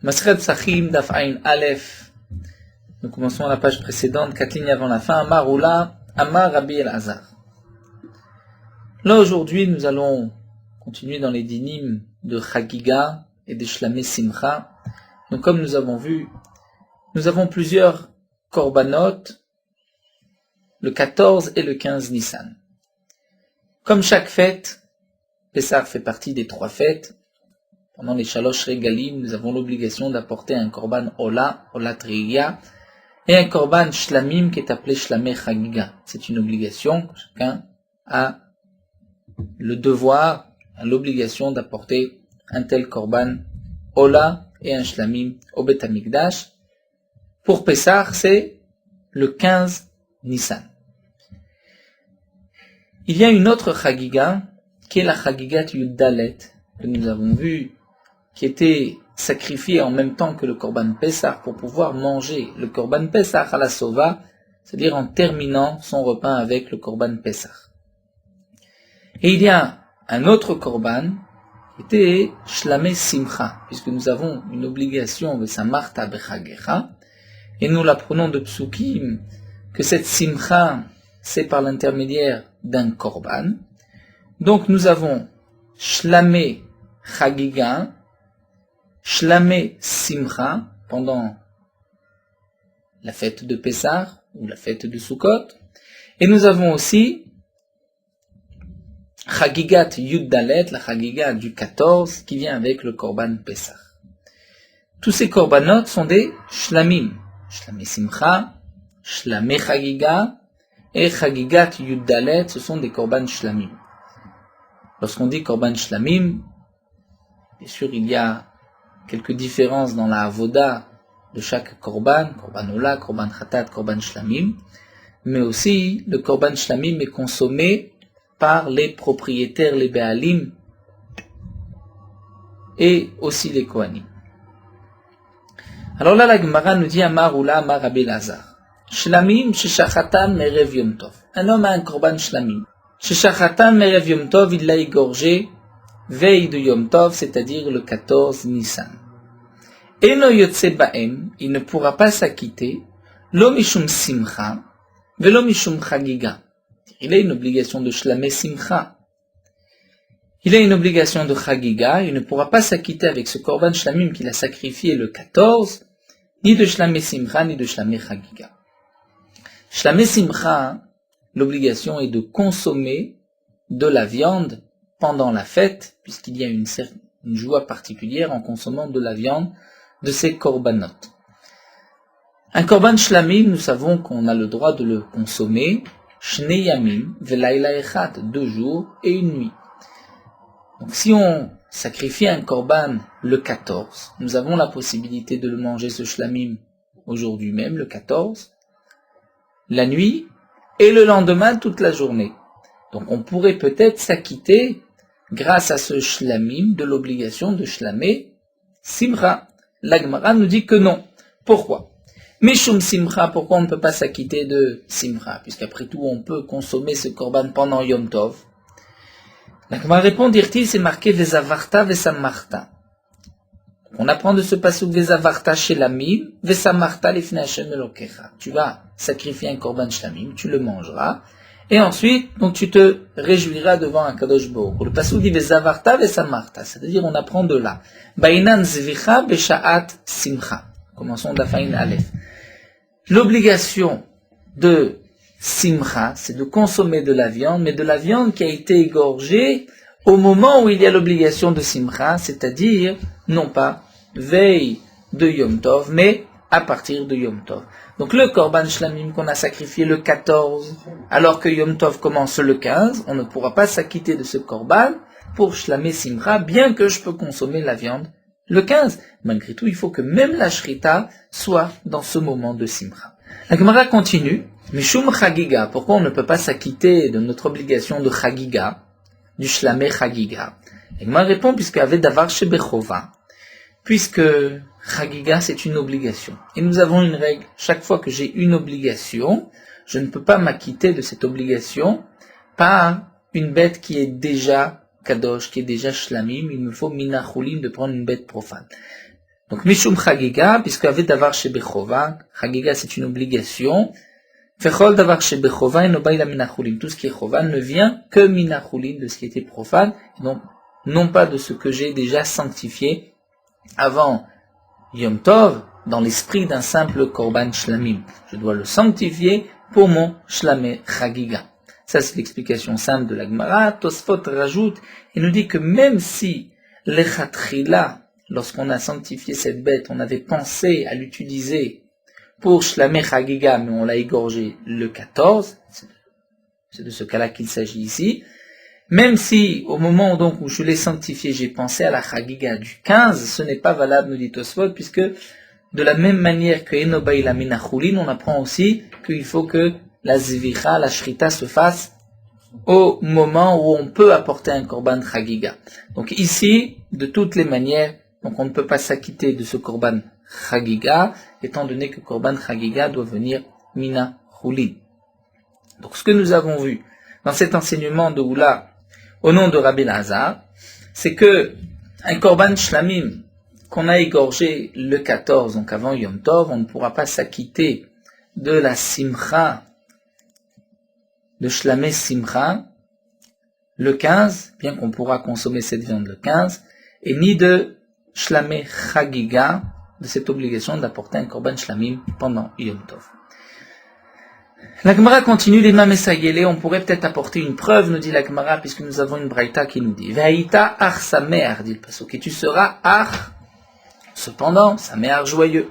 Maseret Sachim Daf Ain Aleph. Nous commençons à la page précédente, 4 lignes avant la fin. Amar Oula, Amar Rabbi El-Hazar. Là aujourd'hui, nous allons continuer dans les dynimes de Chagiga et de Shlamé Simcha. Donc comme nous avons vu, nous avons plusieurs korbanot, le 14 et le 15 Nissan. Comme chaque fête, Pessah fait partie des 3 fêtes. Pendant les Shalosh Regalim, nous avons l'obligation d'apporter un korban Ola Triya, et un korban Shlamim qui est appelé Shlamé Chagiga. C'est une obligation, chacun a le devoir, a l'obligation d'apporter un tel korban Ola et un Shlamim au Bet Hamikdash. Pour Pessah, c'est le 15 Nissan. Il y a une autre Chagiga, qui est la Chagigat Yuddalet, que nous avons vu, qui était sacrifié en même temps que le Korban Pessah pour pouvoir manger le Korban Pessah à la Sova, c'est-à-dire en terminant son repas avec le Korban Pessah. Et il y a un autre Korban qui était Shlamé Simcha, puisque nous avons une obligation de Samarta Bechagecha, et nous l'apprenons de Psukim, que cette Simcha, c'est par l'intermédiaire d'un Korban. Donc nous avons Shlamé Chagiga, Shlamé Simcha, pendant la fête de Pessah, ou la fête de Sukkot, et nous avons aussi Chagigat Yuddalet, la Chagiga du 14, qui vient avec le Korban Pessah. Tous ces korbanot sont des Shlamim, Shlamé Simcha, Shlamé Chagiga, et Chagigat Yuddalet, ce sont des korban Shlamim. Lorsqu'on dit korban Shlamim, bien sûr il y a quelques différences dans la avoda de chaque korban ola, korban khatat, korban shlamim, mais aussi le korban shlamim est consommé par les propriétaires, les béalim, et aussi les kohanim. Alors là, la Gemara nous dit Amar Oula, Amar Rabbi El-Hazar. Shlamim sheshachatan merev yom tov. Un homme a un korban shlamim. Sheshachatan merev yom tov, il l'a égorgé veille de Yom Tov, c'est-à-dire le 14 Nissan. Eno yotse ba'em, il ne pourra pas s'acquitter, lo mishum simcha, velo mishum chagiga. Il a une obligation de shlamé simcha. Il a une obligation de chagiga, il ne pourra pas s'acquitter avec ce korban shlamim qu'il a sacrifié le 14, ni de shlamé simcha, ni de shlamé chagiga. Shlamé simcha, l'obligation est de consommer de la viande pendant la fête, puisqu'il y a une joie particulière en consommant de la viande de ces korbanot. Un korban shlamim, nous savons qu'on a le droit de le consommer, shnei yamim velayla echad, 2 jours et 1 nuit. Donc si on sacrifie un korban le 14, nous avons la possibilité de le manger ce shlamim aujourd'hui même, le 14, la nuit, et le lendemain toute la journée. Donc on pourrait peut-être s'acquitter grâce à ce shlamim de l'obligation de shlamé simcha. La Gemara nous dit que non. Pourquoi? Mishum simcha, pourquoi on ne peut pas s'acquitter de simcha? Puisqu'après tout on peut consommer ce korban pendant Yom Tov. La Gemara répond, dirti, c'est marqué vesavarta vesamarta. On apprend de ce pasuk vesavarta shelamim vesamarta lifnei Hashem Elokecha. Tu vas sacrifier un korban shlamim, tu le mangeras. Et ensuite, donc tu te réjouiras devant un Kadosh Baruch Hu. Le pasuk dit vezavarta vesamarta, c'est-à-dire on apprend de là. Bainan zvicha beshaat simcha. Commençons d'Afain Aleph. L'obligation de simcha, c'est de consommer de la viande, mais de la viande qui a été égorgée au moment où il y a l'obligation de simcha, c'est-à-dire non pas veille de Yom Tov, mais à partir de Yom Tov. Donc le korban shlamim qu'on a sacrifié le 14, alors que Yom Tov commence le 15, on ne pourra pas s'acquitter de ce korban pour shlamé simcha, bien que je peux consommer la viande le 15. Malgré tout, il faut que même la shrita soit dans ce moment de simcha. La Gemara continue, mishum chagiga, pourquoi on ne peut pas s'acquitter de notre obligation de chagiga, du shlamé chagiga? La Gemara répond, puisque avait davar shebechova, puisque Chagiga, c'est une obligation. Et nous avons une règle. Chaque fois que j'ai une obligation, je ne peux pas m'acquitter de cette obligation par une bête qui est déjà kadosh, qui est déjà shlamim. Il me faut minachulim, de prendre une bête profane. Donc, Mishum Chagiga, puisque avait davar chez Bechova, Chagiga c'est une obligation, Fechol davar chez Bechova et Nobaïla Minachulin. Tout ce qui est Chova ne vient que Minachulin, de ce qui était profane, et donc non pas de ce que j'ai déjà sanctifié avant Yom Tov, dans l'esprit d'un simple Korban Shlamim. Je dois le sanctifier pour mon Shlamé Chagiga. Ça c'est l'explication simple de la Gemara. Tosfot rajoute et nous dit que même si l'Echatrila, lorsqu'on a sanctifié cette bête, on avait pensé à l'utiliser pour Shlamé Chagiga, mais on l'a égorgé le 14, c'est de ce cas-là qu'il s'agit ici, même si au moment donc où je l'ai sanctifié, j'ai pensé à la Chagiga du 15, ce n'est pas valable, nous dit Tosfot, puisque de la même manière que Enobaï la Minachulin, on apprend aussi qu'il faut que la Zvicha, la Shrita se fasse au moment où on peut apporter un Korban Chagiga. Donc ici, de toutes les manières, donc on ne peut pas s'acquitter de ce Korban Chagiga, étant donné que Korban Chagiga doit venir Mina Chulin. Donc ce que nous avons vu dans cet enseignement de Oula, au nom de Rabbi Lazar, c'est que un Korban Shlamim qu'on a égorgé le 14, donc avant Yom Tov, on ne pourra pas s'acquitter de la Simcha, de Shlamé Simcha, le 15, bien qu'on pourra consommer cette viande le 15, et ni de Shlamé Chagiga, de cette obligation d'apporter un Korban Shlamim pendant Yom Tov. La Gemara continue, l'imam Essayele, on pourrait peut-être apporter une preuve, nous dit la Gemara, puisque nous avons une braïta qui nous dit, Ve'aïta ar samer, dit le pasuk, et tu seras ar, cependant, samer joyeux.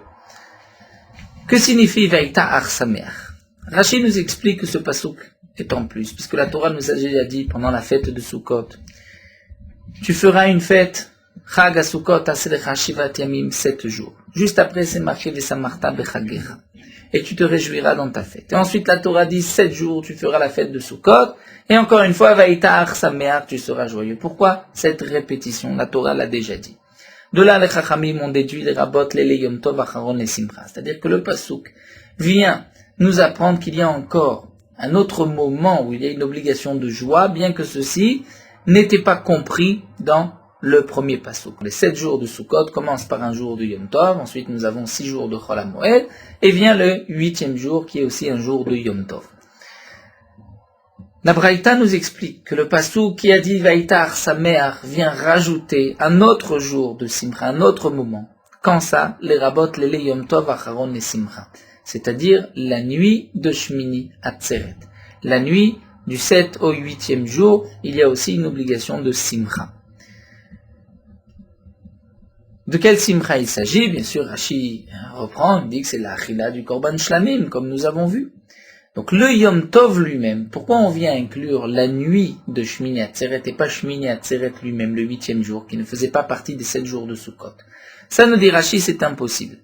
Que signifie Ve'aïta ar samer? Rashi nous explique que ce pasuk est en plus, puisque la Torah nous a déjà dit pendant la fête de Sukkot, tu feras une fête, Chag à Sukkot, aselecha shivat yamim, 7 jours. Juste après, c'est marqué Vesamarta bechagecha. Et tu te réjouiras dans ta fête. Et ensuite, la Torah dit 7 jours, tu feras la fête de Sukkot. Et encore une fois, Vaïta ar sameach, tu seras joyeux. Pourquoi cette répétition? La Torah l'a déjà dit. De là, les Chachamim ont déduit les rabot, les Yom Tov, Acharon, les Simcha. C'est-à-dire que le pasuk vient nous apprendre qu'il y a encore un autre moment où il y a une obligation de joie, bien que ceci n'était pas compris dans le premier pasuk. Les 7 jours de Sukkot commencent par un jour de Yom Tov, ensuite nous avons 6 jours de Chol HaMoed, et vient le 8e jour qui est aussi un jour de Yom Tov. La Braïta nous explique que le pasuk qui a dit Vaïta ar sameach vient rajouter un autre jour de Simcha, un autre moment. Quand ça? Les rabot lele Yom Tov acharon et Simcha. C'est-à-dire la nuit de Shmini Atzeret. La nuit du 7 au 8e jour, il y a aussi une obligation de Simcha. De quel Simcha il s'agit? Bien sûr, Rashi reprend, il dit que c'est la Achila du Korban Shlamim, comme nous avons vu. Donc le Yom Tov lui-même, pourquoi on vient inclure la nuit de Shmini Atzeret et pas Shmini Atzeret lui-même, le 8e jour, qui ne faisait pas partie des 7 jours de Sukkot? Ça nous dit Rashi, c'est impossible.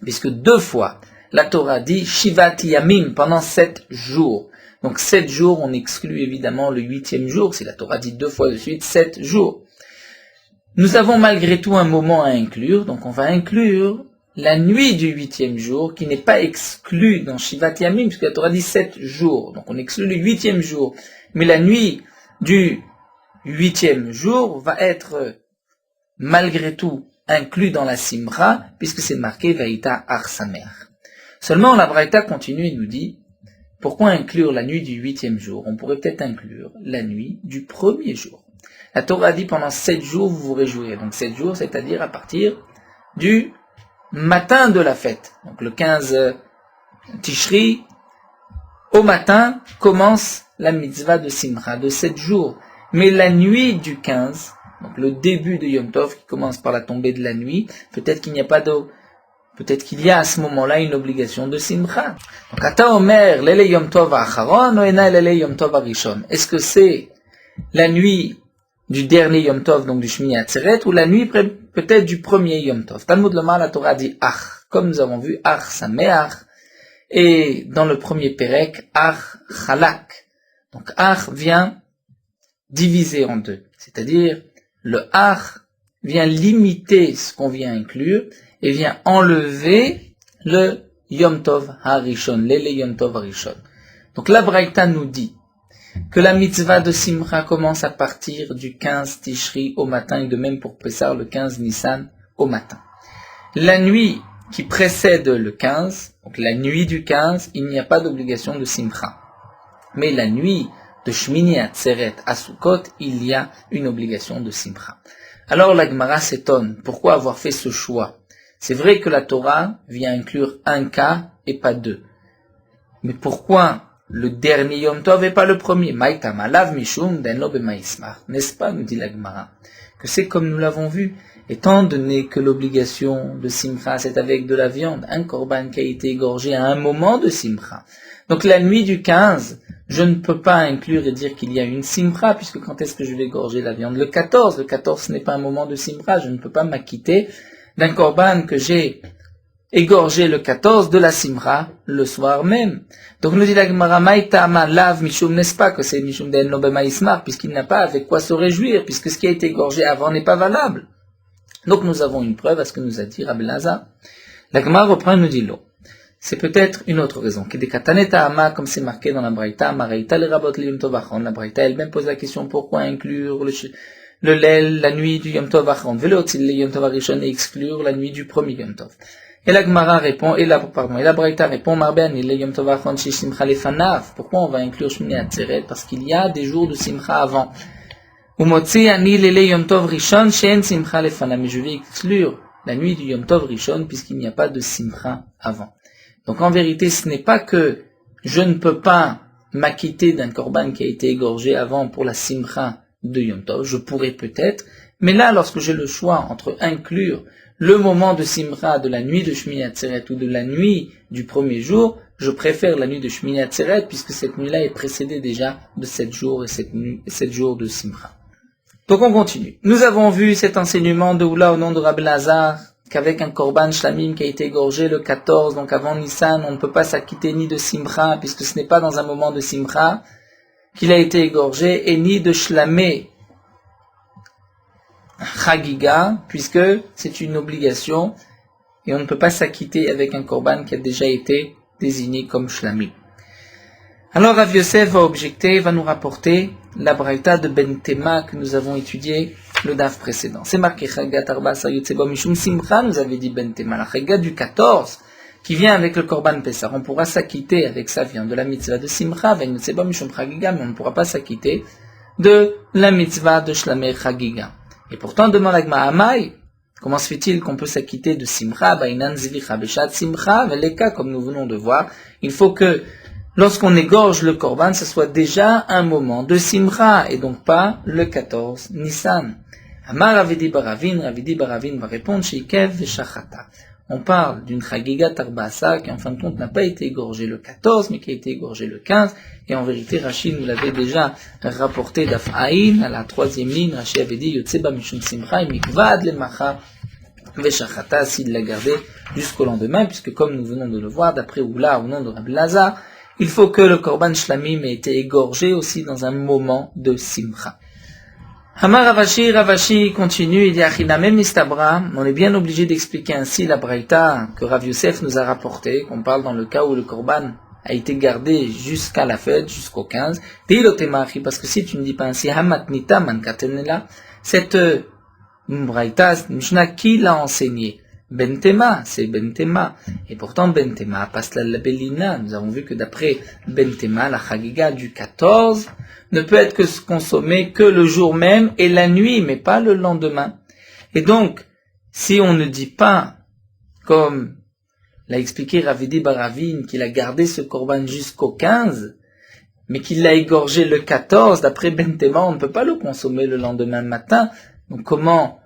Puisque 2 fois, la Torah dit Shivat Yamim, pendant 7 jours. Donc 7 jours, on exclut évidemment le 8e jour, si la Torah dit 2 fois de suite 7 jours. Nous avons malgré tout un moment à inclure, donc on va inclure la nuit du 8e jour, qui n'est pas exclue dans Shivat Yamim, puisque la Torah dit 7 jours, donc on exclut le 8e jour. Mais la nuit du 8e jour va être malgré tout inclus dans la Simcha, puisque c'est marqué Vaïta ar samer. Seulement la Braïta continue et nous dit, pourquoi inclure la nuit du 8e jour? On pourrait peut-être inclure la nuit du 1er jour. La Torah dit pendant 7 jours vous vous réjouirez. Donc 7 jours, c'est-à-dire à partir du matin de la fête. Donc le 15 Tishri, au matin, commence la mitzvah de Simcha, de 7 jours. Mais la nuit du 15, donc le début de Yom Tov, qui commence par la tombée de la nuit, peut-être qu'il n'y a pas d'eau. Peut-être qu'il y a à ce moment-là une obligation de Simcha. Donc, Ata Omer, Lele Yom Tov Acharon, Oena Lele Yom Tov Arishon. Est-ce que c'est la nuit du dernier Yom Tov, donc du Shmini Atzeret, ou la nuit peut-être du premier Yom Tov? Talmud Lomar, la Torah dit Ach, comme nous avons vu, Ach Sameach, et dans le premier Perek, Ach Chalak. Donc Ach vient diviser en deux, c'est-à-dire le Ach vient limiter ce qu'on vient inclure, et vient enlever le Yom Tov Harishon, l'Ele Yom Tov Harishon. Donc la Braïta nous dit que la mitzvah de Simcha commence à partir du 15 Tishri au matin, et de même pour Pessar le 15 Nissan au matin. La nuit qui précède le 15, donc la nuit du 15, il n'y a pas d'obligation de simcha. Mais la nuit de Shmini Atzeret à Sukkot, il y a une obligation de simcha. Alors la Gemara s'étonne, pourquoi avoir fait ce choix? C'est vrai que la Torah vient inclure un cas et pas deux. Mais pourquoi le dernier Yom Tov et pas le premier? Maïtam alav mishum denlo b'maïsmar. N'est-ce pas, nous dit la Gemara, que c'est comme nous l'avons vu, étant donné que l'obligation de simcha c'est avec de la viande, un korban qui a été égorgé à un moment de simcha. Donc la nuit du 15, je ne peux pas inclure et dire qu'il y a une simcha, puisque quand est-ce que je vais égorger la viande? Le 14 ce n'est pas un moment de simcha, je ne peux pas m'acquitter d'un korban que j'ai égorgé le 14 de la simcha le soir même. Donc nous dit la Gemara, Maïtama lav mishum, n'est-ce pas que c'est mishum den lo b'maïsmar, puisqu'il n'a pas avec quoi se réjouir, puisque ce qui a été égorgé avant n'est pas valable. Donc nous avons une preuve à ce que nous a dit Rabbi Elazar. La Gemara reprend et nous dit l'eau. C'est peut-être une autre raison. Comme c'est marqué dans la Braïta, la Braïta elle-même pose la question pourquoi inclure le lel la nuit du Yom Tov Achron, et exclure la nuit du premier Yom Tov. Et la Gemara répond, et la Braïta répond, pourquoi on va inclure Shmini Atzeret? Parce qu'il y a des jours de Simcha avant. Mais je vais exclure la nuit du Yom Tov Rishon puisqu'il n'y a pas de Simcha avant. Donc en vérité, ce n'est pas que je ne peux pas m'acquitter d'un korban qui a été égorgé avant pour la Simcha de Yom Tov, je pourrais peut-être, mais là, lorsque j'ai le choix entre inclure le moment de Simcha de la nuit de Shmini Atzeret ou de la nuit du premier jour, je préfère la nuit de Shmini Atzeret puisque cette nuit-là est précédée déjà de 7 jours et 7 jours de Simcha. Donc on continue. Nous avons vu cet enseignement de Oula au nom de Rabbi Elazar, qu'avec un korban shlamim qui a été égorgé le 14, donc avant Nissan, on ne peut pas s'acquitter ni de simcha, puisque ce n'est pas dans un moment de simcha qu'il a été égorgé, et ni de shlamé chagiga, puisque c'est une obligation, et on ne peut pas s'acquitter avec un korban qui a déjà été désigné comme shlamim. Alors Rav Yosef va objecter, va nous rapporter la braïta de Ben Tema que nous avons étudié le daf précédent. C'est marqué Chagat Arba Sayotseba Mishum Simcha, nous avait dit Ben Tema. La Chagat du 14, qui vient avec le Korban Pessah, on pourra s'acquitter avec sa viande de la mitzvah de Simcha, Vayotseba Mishum Chagiga, mais on ne pourra pas s'acquitter de la mitzvah de Shlamei Chagiga. Et pourtant, demande la Gemara Amai, comment se fait-il qu'on peut s'acquitter de Simcha, Bainan Zilicha Beshat Simcha, Veleka, comme nous venons de voir, il faut que lorsqu'on égorge le korban, ce soit déjà un moment de simcha, et donc pas le 14 Nissan. Amar Ravidi Baravin va répondre Sheikev Veshachata. On parle d'une chagiga tarbasa qui en fin de compte n'a pas été égorgée le 14, mais qui a été égorgée le 15, et en vérité Rachid nous l'avait déjà rapporté d'Af'aïn, à la 3e ligne, Rachid avait dit Yotseba Mishum Simcha, Mikvad le Macha Veshachata, s'il l'a gardé jusqu'au lendemain, puisque comme nous venons de le voir, d'après Oula, au nom de Rabbi Elazar, il faut que le korban shlamim ait été égorgé aussi dans un moment de simcha. Hamar Ravashi continue, il dit Achinamem Mistabra, on est bien obligé d'expliquer ainsi la braïta que Rav Yosef nous a rapportée, qu'on parle dans le cas où le korban a été gardé jusqu'à la fête, jusqu'au 15. Parce que si tu ne dis pas ainsi, Hamatnita Mankatenela, cette braïta, Mishnah, qui l'a enseigné? Bentema, c'est Bentema. Et pourtant, Bentema passe la Bellina. Nous avons vu que d'après Bentema, la Chagiga du 14 ne peut être consommée que le jour même et la nuit, mais pas le lendemain. Et donc, si on ne dit pas, comme l'a expliqué Ravidi Baravin, qu'il a gardé ce korban jusqu'au 15, mais qu'il l'a égorgé le 14, d'après Bentema, on ne peut pas le consommer le lendemain matin. Donc comment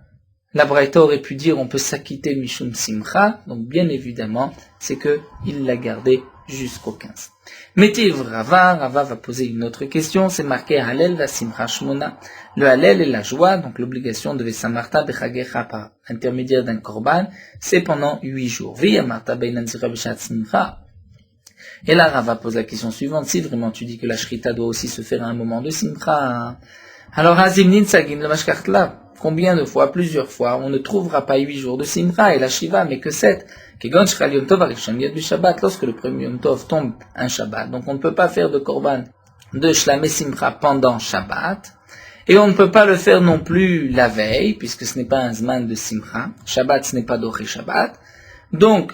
la Braïta aurait pu dire on peut s'acquitter Mishum Simcha, donc bien évidemment, c'est que il l'a gardé jusqu'au 15. Métiv Rava va poser une autre question, c'est marqué Halel va Simcha Shmona. Le Halel est la joie, donc l'obligation de Vesamarta Bechagecha par intermédiaire d'un korban, c'est pendant 8 jours. Via Marta Beinan Zira Beshat Simcha. Et là Rava pose la question suivante, si vraiment tu dis que la Shrita doit aussi se faire à un moment de Simcha, alors Hazimnin Sagin le Mashkartla, combien de fois, plusieurs fois, on ne trouvera pas 8 jours de Simcha et la Shiva, mais que 7. Lorsque le premier Yom Tov tombe un Shabbat, donc on ne peut pas faire de korban de Shlamé Simcha pendant Shabbat. Et on ne peut pas le faire non plus la veille, puisque ce n'est pas un zman de simcha. Shabbat, ce n'est pas d'oré Shabbat. Donc,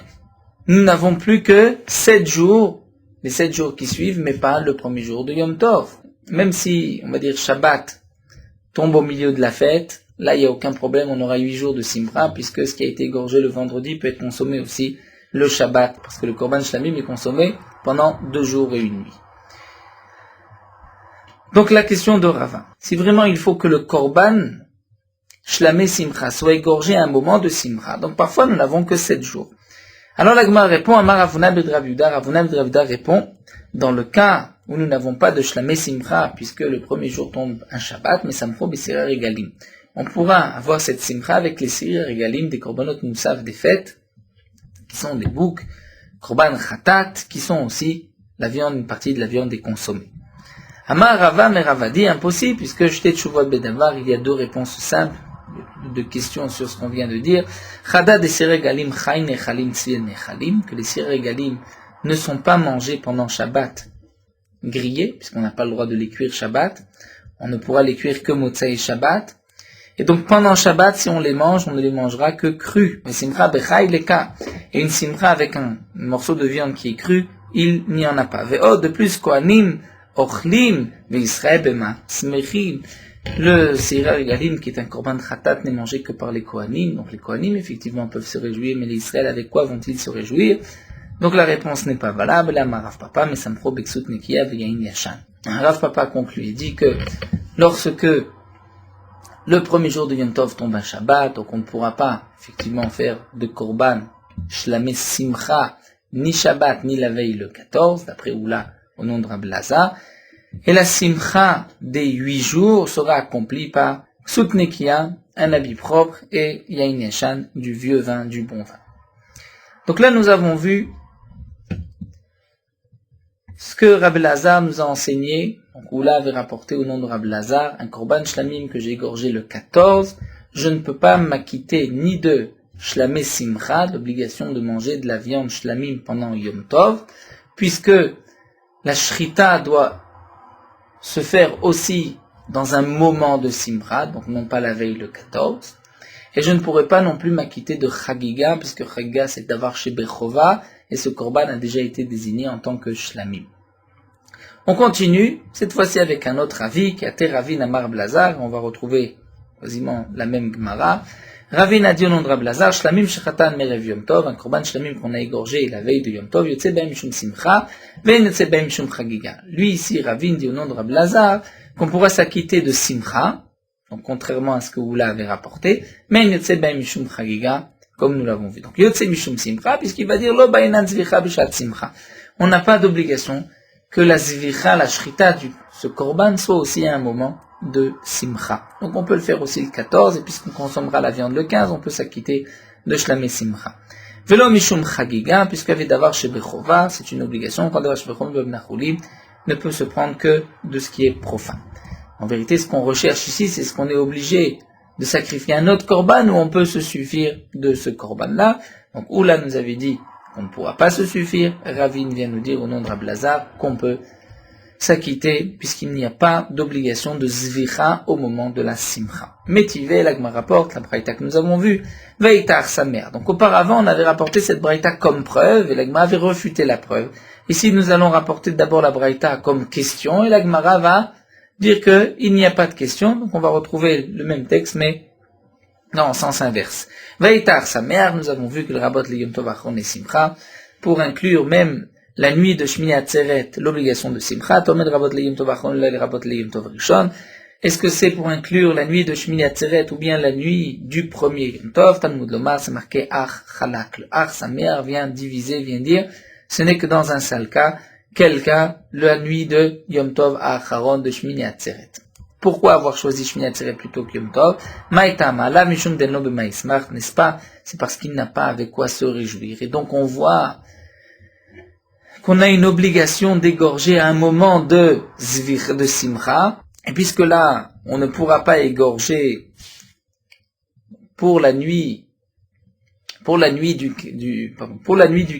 nous n'avons plus que 7 jours, les 7 jours qui suivent, mais pas le premier jour de Yom Tov. Même si, on va dire, Shabbat tombe au milieu de la fête, là, il n'y a aucun problème, on aura 8 jours de simcha, puisque ce qui a été égorgé le vendredi peut être consommé aussi le Shabbat, parce que le korban shlamim est consommé pendant 2 jours et 1 nuit. Donc la question de Rava, si vraiment il faut que le korban shlamé simcha soit égorgé à un moment de simcha, donc parfois nous n'avons que 7 jours. Alors la Gemara répond, Amar Ravuna ben Rav Yehuda répond, dans le cas où nous n'avons pas de shlamé simcha, puisque le premier jour tombe un Shabbat, mais samcho b'sirer regalim. On pourra avoir cette simcha avec les sirer regalim des korbanot moussav des fêtes, qui sont des boucs, korban khatat, qui sont aussi la viande, une partie de la viande est consommée. Amar Rava mais Rava dit impossible, puisque jeté Tshuvot Bedavar, il y a 2 réponses simples, de questions sur ce qu'on vient de dire. Chada des siregalim chayin nechalim tzvir nechalim, que les siregalim ne sont pas mangés pendant Shabbat grillés, puisqu'on n'a pas le droit de les cuire Shabbat. On ne pourra les cuire que Motzei Shabbat. Et donc pendant Shabbat, si on les mange, on ne les mangera que crus. Mais simcha bechai leka. Et une simcha avec un morceau de viande qui est cru, il n'y en a pas. Ve'od, de plus, kohanim, ochlim, ve'israel bema, smechim. Le Sira Regalim, qui est un korban khatat, n'est mangé que par les Kohanim. Donc les Kohanim, effectivement, peuvent se réjouir, mais les Israël, avec quoi vont-ils se réjouir? Donc la réponse n'est pas valable. Là, Rav Papa, mais Sampro Beksut Nekia Veyain Yashan. Rav Papa conclut, il dit que lorsque le premier jour de Yom Tov tombe un Shabbat, donc on ne pourra pas, effectivement, faire de korban shlamé simcha, ni Shabbat, ni la veille le 14, d'après Oula, au nom de Rabbi Lazar. Et la simcha des 8 jours sera accomplie par Sutnekia, un habit propre, et Yain Yashan, du vieux vin, du bon vin. Donc là, nous avons vu ce que Rabbi Lazar nous a enseigné. Donc Oula avait rapporté au nom de Rabbi Lazar un korban shlamim que j'ai égorgé le 14. Je ne peux pas m'acquitter ni de shlamé simcha, l'obligation de manger de la viande shlamim pendant Yom Tov, puisque la shrita doit se faire aussi dans un moment de simcha, donc non pas la veille le 14, et je ne pourrais pas non plus m'acquitter de chagiga, puisque chagiga c'est d'avoir chez Bechova, et ce korban a déjà été désigné en tant que shlamim. On continue, cette fois-ci avec un autre avis, qui a été Ravin Amar Blazar, on va retrouver quasiment la même Gemara. Ravin a dit au nom de Rab Lazar, shlamim shechatan merev Yom Tov, un korban shlamim qu'on a égorgé la veille de Yom Tov, yotze b'hem mishum simcha, ve'en yotze b'hem mishum chagiga. Lui ici, Ravin dit au nom de Rab Lazar, qu'on pourra s'acquitter de simcha, donc contrairement à ce que Oula avait rapporté, mais yotze b'hem mishum chagiga, comme nous l'avons vu. Donc yotze mishum simcha, puisqu'il va dire lo ba'inan zvicha b'shat simcha. On n'a pas d'obligation que la zvicha, la shrita de ce korban soit aussi à un moment de simcha. Donc on peut le faire aussi le 14, et puisqu'on consommera la viande le 15, on peut s'acquitter de shlamé simcha. Velo mishum chagiga, puisqu'avait d'avoir chez Bechova, c'est une obligation, quand d'avoir chez Bechova, ne peut se prendre que de ce qui est profane. En vérité, ce qu'on recherche ici, c'est ce qu'on est obligé de sacrifier un autre korban, ou on peut se suffire de ce korban-là. Donc Oula nous avait dit qu'on ne pourra pas se suffire, Ravin vient nous dire au nom de Rab Lazar qu'on peut s'acquitter, puisqu'il n'y a pas d'obligation de zvicha au moment de la simcha. Métivé, l'Agma rapporte, la braïta que nous avons vue, Veitar sa mère. Donc auparavant, on avait rapporté cette braïta comme preuve, et l'Agma avait refuté la preuve. Ici, nous allons rapporter d'abord la braïta comme question, et l'Agmara va dire qu'il n'y a pas de question, donc on va retrouver le même texte, mais non, en sens inverse. Veitar sa mère, nous avons vu que le rabot le Yom Tov Achron et simcha, pour inclure même la nuit de Shmini Atzeret, l'obligation de Simcha, Tomed Rabot Leyim Tov Achron, le Rabot Leyim Tov Rishon. Est-ce que c'est pour inclure la nuit de Shmini Atzeret ou bien la nuit du premier Yom Tov? Talmud Lomar, c'est marqué Ach Chalak. Le Ach, sa mère, vient diviser, vient dire, ce n'est que dans un seul cas, quel cas? La nuit de Yom Tov Acharon de Shmini Atzeret. Pourquoi avoir choisi Shmini Atzeret plutôt que Yom Tov? Maïtama, la Mishum Denlo B'Maïsmach, n'est-ce pas? C'est parce qu'il n'a pas avec quoi se réjouir. Et donc on voit qu'on a une obligation d'égorger à un moment de simcha, et puisque là, on ne pourra pas égorger pour la nuit du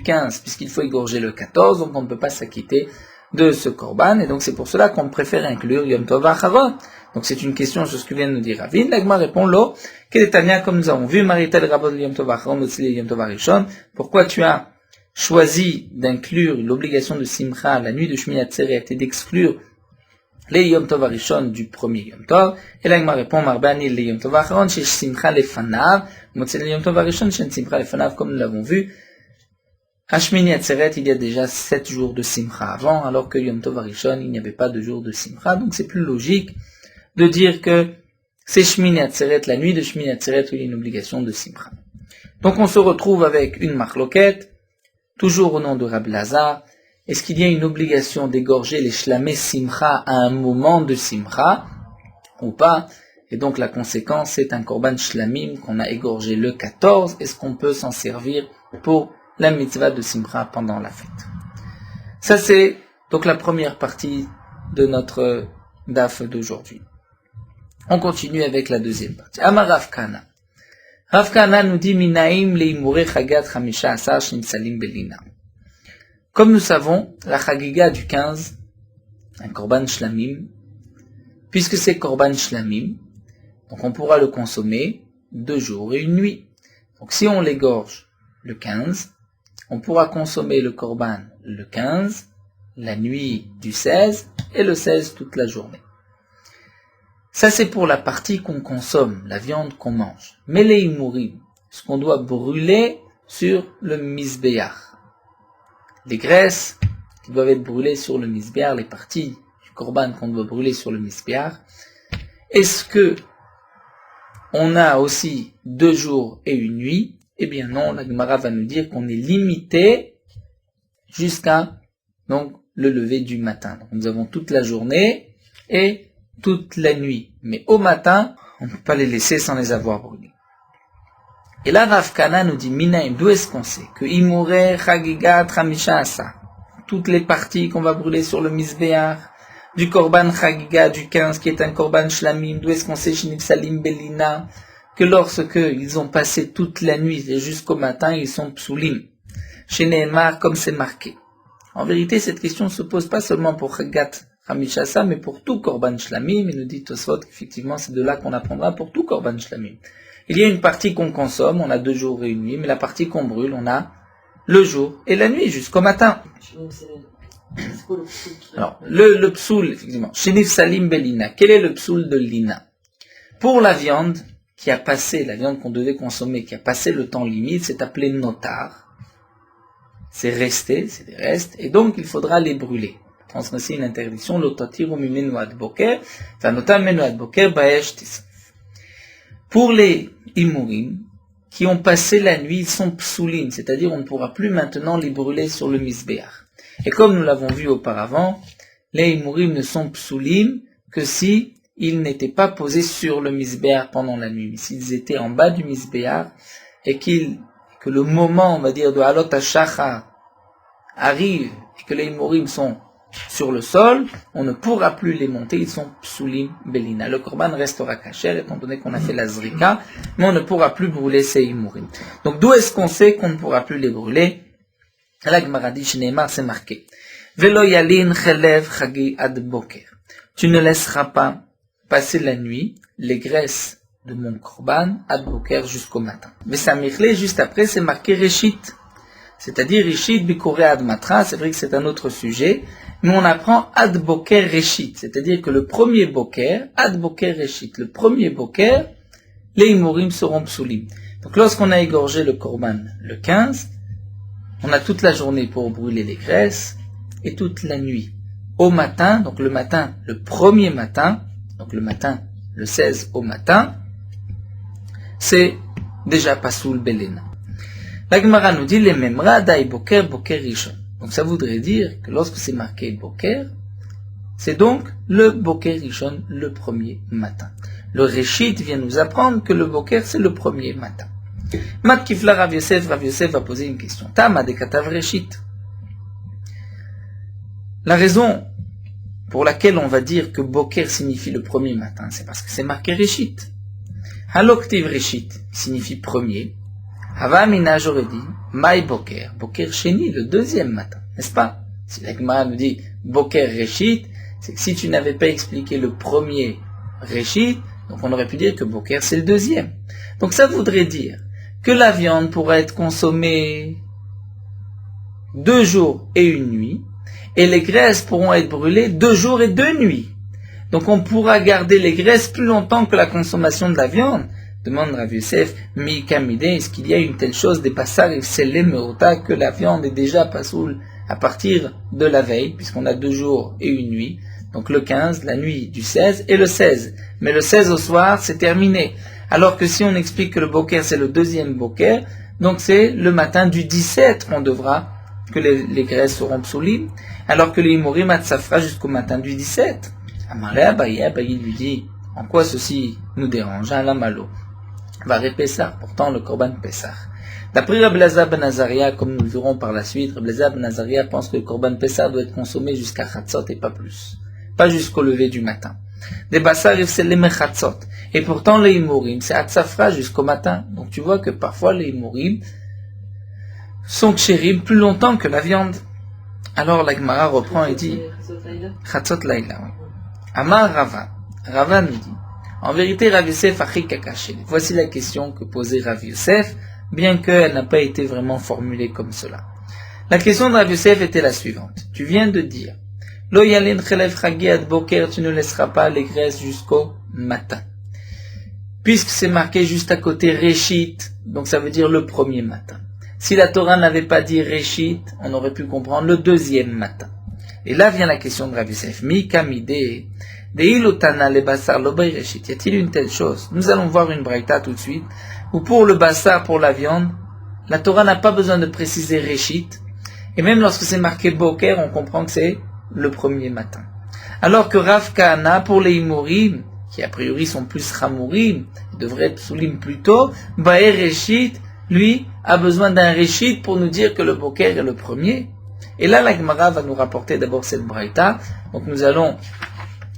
15, puisqu'il faut égorger le 14, donc on ne peut pas s'acquitter de ce korban, et donc c'est pour cela qu'on préfère inclure Yom Tov Acharon. Donc c'est une question sur ce que vient de nous dire Ravin. L'Agma répond Lo, Kedetania, comme nous avons vu, Maritel Rabot Yom Tov Acharon Otzli Yom Tov Arishon. Pourquoi tu as choisi d'inclure l'obligation de Simcha la nuit de Shmini Atzeret et d'exclure les Yom Tov Arishon du premier Yom Tov? Et l'Agma répond Marbani les Yom Tov Acharon chez Simcha Lefanav, Motzli Yom Tov Arishon chez Simcha Lefanav, comme nous l'avons vu. À Shmini Atzeret, il y a déjà 7 jours de Simcha avant, alors que Yom Tov Arishon, il n'y avait pas de jour de Simcha, donc c'est plus logique de dire que c'est Shmini Atzeret, la nuit de Shmini Atzeret, où il y a une obligation de Simcha. Donc on se retrouve avec une marloquette, toujours au nom de Rabbi Lazar. Est-ce qu'il y a une obligation d'égorger les shlamé Simcha à un moment de Simcha, ou pas? Et donc la conséquence, c'est un korban shlamim qu'on a égorgé le 14. Est-ce qu'on peut s'en servir pour la mitzvah de Simcha pendant la fête? Ça c'est donc la première partie de notre daf d'aujourd'hui. On continue avec la deuxième partie. Amar Rav Kahana. Rav Kahana nous dit Minaim leimure chagat chamisha asar shnimsalim belina. Comme nous savons, la chagiga du 15, un korban shlamim, puisque c'est korban shlamim, donc on pourra le consommer 2 jours et une nuit. Donc si on l'égorge le 15, on pourra consommer le korban le 15, la nuit du 16 et le 16 toute la journée. Ça c'est pour la partie qu'on consomme, la viande qu'on mange. Mais les imurim, ce qu'on doit brûler sur le misbéach. Les graisses qui doivent être brûlées sur le misbéach, les parties du korban qu'on doit brûler sur le misbéach. Est-ce que on a aussi 2 jours et une nuit? Eh bien non, la Gemara va nous dire qu'on est limité jusqu'à donc le lever du matin. Donc, nous avons toute la journée et toute la nuit. Mais au matin, on ne peut pas les laisser sans les avoir brûlés. Et là, Rav Kahana nous dit, Minaim, d'où est-ce qu'on sait que Imure, Chagigat, Chamisha Asa, toutes les parties qu'on va brûler sur le Misbéach, du Korban Chagiga du 15, qui est un Korban Shlamim, d'où est-ce qu'on sait Shinif Salim Belina, que lorsque ils ont passé toute la nuit et jusqu'au matin, ils sont psulim. Chez Nehemar, comme c'est marqué. En vérité, cette question ne se pose pas seulement pour Chagat Hamishasa, mais pour tout Korban Shlamim, et nous dit Tosfot qu'effectivement c'est de là qu'on apprendra pour tout Korban Shlamim. Il y a une partie qu'on consomme, on a 2 jours et une nuit, mais la partie qu'on brûle, on a le jour et la nuit jusqu'au matin. Alors, le psoul, effectivement, Shinif Salim Belina, quel est le psoul de Lina? Pour la viande qui a passé, la viande qu'on devait consommer, qui a passé le temps limite, c'est appelé notar. C'est resté, c'est des restes, et donc il faudra les brûler. Transgresser une interdiction, l'otatiru mimenu ad boker, vanotam menu ad boker baesh tisaf. Pour les imurim, qui ont passé la nuit, ils sont psulim, c'est-à-dire on ne pourra plus maintenant les brûler sur le misbéach. Et comme nous l'avons vu auparavant, les imurim ne sont psulim que si ils n'étaient pas posés sur le misbéach pendant la nuit. Mais s'ils étaient en bas du misbéach et que le moment, on va dire, de halot hashachar arrive et que les imurim sont sur le sol, on ne pourra plus les monter, ils sont psulim belina. Le korban restera kasher étant donné qu'on a fait la zrika, mais on ne pourra plus brûler ces imurim. Donc d'où est-ce qu'on sait qu'on ne pourra plus les brûler? La Gemara dit chez Nehemar, c'est marqué. Velo yalin chelev chagi ad boker. Tu ne laisseras pas passer la nuit les graisses de mon korban ad boker jusqu'au matin. Vesamichle, juste après, c'est marqué reshit. C'est-à-dire reshit bikore ad matra, c'est vrai que c'est un autre sujet, mais on apprend ad boker reshit. C'est-à-dire que le premier boker, ad boker reshit, le premier boker, les imurim seront psulim. Donc lorsqu'on a égorgé le korban le 15, on a toute la journée pour brûler les graisses et toute la nuit. Au matin, donc le matin, le premier matin, donc le matin, le 16 au matin, c'est déjà pasoul belena. La Gemara nous dit les memra dai boker boker rishon. Donc ça voudrait dire que lorsque c'est marqué boker, c'est donc le boker rishon, le premier matin. Le reshit vient nous apprendre que le boker c'est le premier matin. Mat Kifla Rav Yosef va poser une question. Tama de katav reshit. La raison pour laquelle on va dire que boker signifie le premier matin, c'est parce que c'est marqué reshit. Haloktiv reshit signifie premier. Hava mina j'aurais dit mai boker, boker sheni, le deuxième matin, n'est-ce pas? Si la Gemara nous dit boker reshit, c'est que si tu n'avais pas expliqué le premier Réchit, donc on aurait pu dire que Boker c'est le deuxième. Donc ça voudrait dire que la viande pourra être consommée 2 jours et 1 nuit, et les graisses pourront être brûlées 2 jours et 2 nuits. Donc on pourra garder les graisses plus longtemps que la consommation de la viande. Demande Rav Yosef, Mikamide, est-ce qu'il y a une telle chose des passar et scellé meota que la viande est déjà pasoul à partir de la veille, puisqu'on a 2 jours et 1 nuit, donc le 15, la nuit du 16 et le 16. Mais le 16 au soir, c'est terminé. Alors que si on explique que le boker c'est le deuxième boker, donc c'est le matin du 17 qu'on devra, que les graisses seront psoulim, alors que les imorim atzafra jusqu'au matin du 17. Amaré Abaye lui dit, en quoi ceci nous dérange, la malo va Pessah, pourtant le Korban Pessah. D'après Rabbi Elazar ben Azaria, comme nous le verrons par la suite, Rabbi Elazar ben Azaria pense que le Korban Pessah doit être consommé jusqu'à Chatzot et pas plus. Pas jusqu'au lever du matin. Des bassar c'est les mechatzot. Et pourtant les imorim, c'est atzafra jusqu'au matin. Donc tu vois que parfois les imorim sont kshérim plus longtemps que la viande. Alors la Gemara reprend et dit Chatzot Laila. Amar Rava. Rava nous dit, en vérité Rav Yosef achi kakaché. Voici la question que posait Rav Yosef, bien qu'elle n'a pas été vraiment formulée comme cela. La question de Rav Yosef était la suivante. Tu viens de dire, Lo yalin chelev chagi ad boker, tu ne laisseras pas les graisses jusqu'au matin. Puisque c'est marqué juste à côté Réchit, donc ça veut dire le premier matin. Si la Torah n'avait pas dit Réchit, on aurait pu comprendre le deuxième matin. Et là vient la question de Rav Yosef. Mi kamide, deilotana le basar l'obay Réchit. Y a-t-il une telle chose? Nous allons voir une braïta tout de suite, où pour le basar, pour la viande, la Torah n'a pas besoin de préciser Réchit, et même lorsque c'est marqué Boker, on comprend que c'est le premier matin. Alors que Rav Kahana, pour les Imorim, qui a priori sont plus Chamourim, devraient être Soulim plus tôt, Baer Réchit, lui, a besoin d'un Réchit pour nous dire que le Boker est le premier. Et là, la Gemara va nous rapporter d'abord cette braïta. Donc nous allons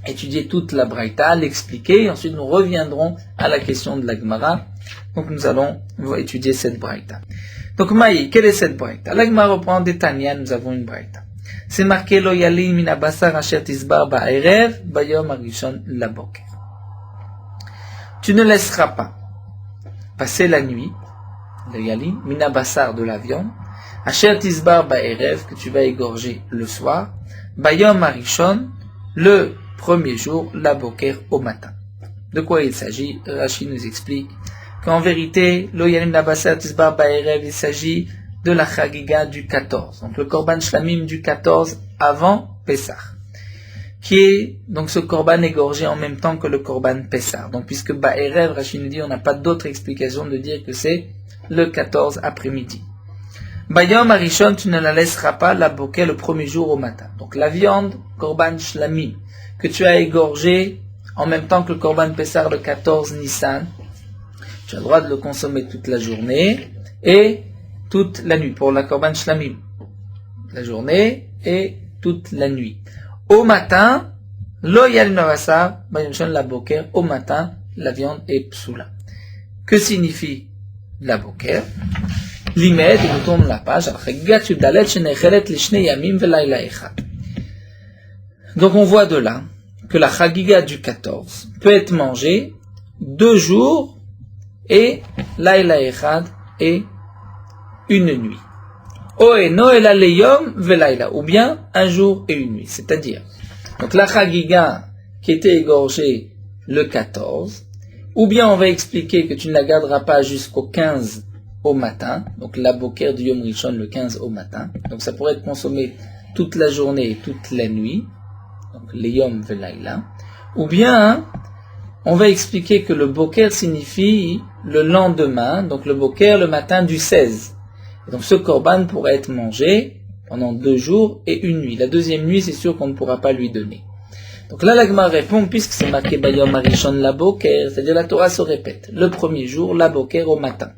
étudier toute la braïta, l'expliquer, et ensuite nous reviendrons à la question de la Gemara. Donc nous allons étudier cette braïta. Donc Maï, quelle est cette braïta? La Gemara reprend des Tanya, nous avons une braïta. C'est marqué Lo yali min abasar asher tisbar ba'erev bayom harishon laboker. Tu ne laisseras pas passer la nuit, le yali min abasar de la viande, asher tisbar ba'erev que tu vas égorger le soir, bayom harishon le premier jour, laboker au matin. De quoi il s'agit? Rashi nous explique qu'en vérité, lo yali min abasar tisbar ba'erev, il s'agit de la Chagiga du 14, donc le Korban Shlamim du 14 avant Pessah, qui est donc ce Korban égorgé en même temps que le Korban Pessah. Donc puisque Ba'erev, Rashi nous dit, on n'a pas d'autre explication de dire que c'est le 14 après-midi. Bayom Arishon, tu ne la laisseras pas la boquer le premier jour au matin. Donc la viande, Korban Shlamim, que tu as égorgé en même temps que le Korban Pessah le 14 Nissan, tu as le droit de le consommer toute la journée et toute la nuit, pour la Korban Shlamim. La journée et toute la nuit. Au matin, lo yal navasa, bayomshon la boker, au matin, la viande est psoula. Que signifie la boker? Limed, et nous tournons la page, donc on voit de là que la chagiga du 14 peut être mangée 2 jours et laïla echad et une nuit. Ou bien un jour et une nuit. C'est-à-dire, donc la chagiga qui était égorgée le 14, ou bien on va expliquer que tu ne la garderas pas jusqu'au 15 au matin, donc la boker du Yom Rishon le 15 au matin, donc ça pourrait être consommé toute la journée et toute la nuit, donc les Yom Velaïla, ou bien on va expliquer que le boker signifie le lendemain, donc le boker le matin du 16. Et donc ce korban pourrait être mangé pendant 2 jours et une nuit. La deuxième nuit, c'est sûr qu'on ne pourra pas lui donner. Donc là, la Gemara répond, puisque c'est marqué Bayom Harishon la boker, c'est-à-dire la Torah se répète. Le premier jour, la boker au matin.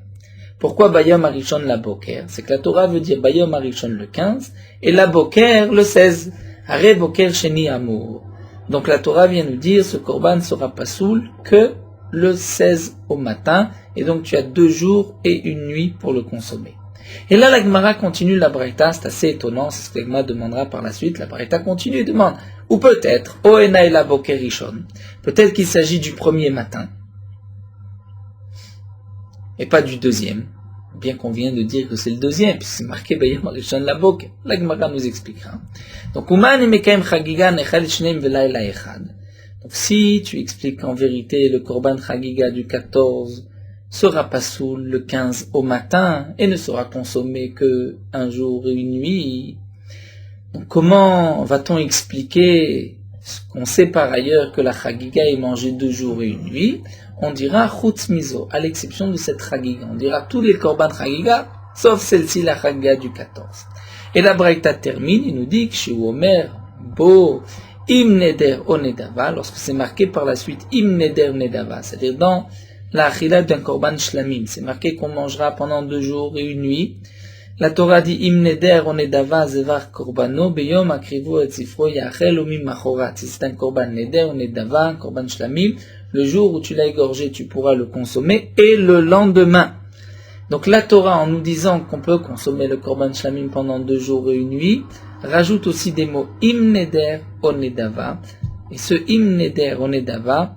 Pourquoi Bayom Harishon la boker? C'est que la Torah veut dire Bayom Harishon le 15 et la boker le 16. Are boker sheni amour. Donc la Torah vient nous dire, ce korban ne sera pas soul que le 16 au matin, et donc tu as 2 jours et une nuit pour le consommer. Et là, la Gemara continue la Braïta, c'est assez étonnant, c'est ce que la Gemara demandera par la suite. La Braïta continue et demande, ou peut-être, Oena la Boker Rishon, peut-être qu'il s'agit du premier matin, et pas du deuxième, bien qu'on vient de dire que c'est le deuxième, puisque c'est marqué Bayom Rishon la Boker. La Gemara nous expliquera. Donc, Uman Mekaim Chagiga Nechal Shneim Velayla Echad. Donc, si tu expliques qu'en vérité, le Korban Chagiga du 14 sera pas soul le 15 au matin et ne sera consommé que un jour et une nuit. Donc comment va-t-on expliquer ce qu'on sait par ailleurs que la chagiga est mangée 2 jours et une nuit? On dira chutz mizo, à l'exception de cette chagiga. On dira tous les korban chagiga, sauf celle-ci, la chagiga du 14. Et la Braïta termine, il nous dit que chez Omer, bo, im neder o nedava, lorsque c'est marqué par la suite im neder nedava, c'est-à-dire dans la achila d'un korban shlamim, c'est marqué qu'on mangera pendant 2 jours et une nuit. La Torah dit im neder o nedava zevar korbano beyom akrivu et sifro yachel omim machorat. Si c'est un korban neder o nedava, un korban shlamim, le jour où tu l'as égorgé, tu pourras le consommer et le lendemain. Donc la Torah, en nous disant qu'on peut consommer le korban shlamim pendant 2 jours et une nuit, rajoute aussi des mots im neder o nedava. Et ce im neder o nedava